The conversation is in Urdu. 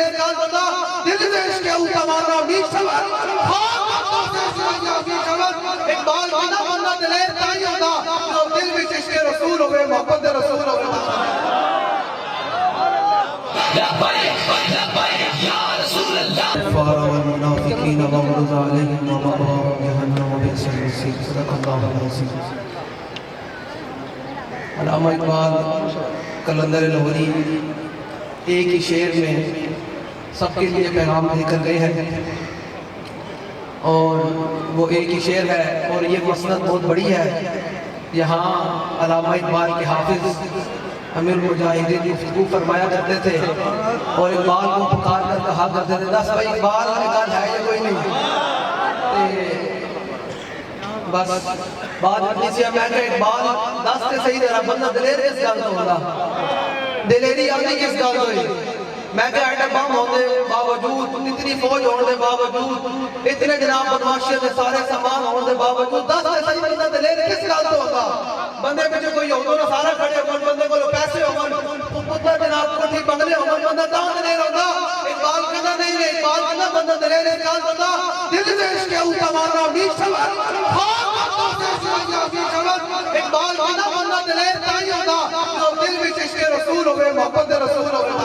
دلیل اقبال بندہ دل سے عشق او تمانا میک سور خواہ سے سریا کی شور اقبال بندہ بندہ دلیل تائی ہوتا جو دل میں عشق رسول ہوئے محبت رسول ہوئے الكفار والمنافقين واغلظ عليهم ومأواهم جهنم وبئس المصير صدق الله العظيم علامہ اقبال قلندر لاہوری ایک ہی شعر میں سب کے لیے پیغام دے کر گئے ہیں اور وہ ایک ہی شعر ہے اور یہ مسند بہت بڑی ہے یہاں علامہ اقبال کے حافظ امیر المجاہدین گفتگو فرمایا کرتے تھے اور اقبال کو پکار کر کہا کرتے تھے دس بھائی اقبال نکال ہے یا کوئی نہیں بس بات اتنی سی میں کہ اقبال دس سے صحیح طرح بندہ دلیر کس گل تو ہوگا دلیری آدھی کس گل ہوئی میں کہ ایٹم بم ہونے باوجود اتنی فوج ہونے باوجود اتنے جناب بدماشیت سارے سامان ہونے باوجود دس سے صحیح بندہ دلیر کس گل تو ہوگا بندے پہ جو کوئی ہوگا نا سارا کھڑے ہوگا بندے کو پیسے ہوگا پتر جناب کو ٹھیک بنگلے ہوگا بندہ دان دلیر ہوگا اقبال کہنا نہیں ہے اقبال کہنا بندہ دلیر اقبال بندہ دل سے عشق او تمانا میک سور خواہ سے سریا کی شور اقبال کہنا بندہ دلیر تائی ہوتا جو دل میں عشق رسول ہوئے محبت رسول ہوئے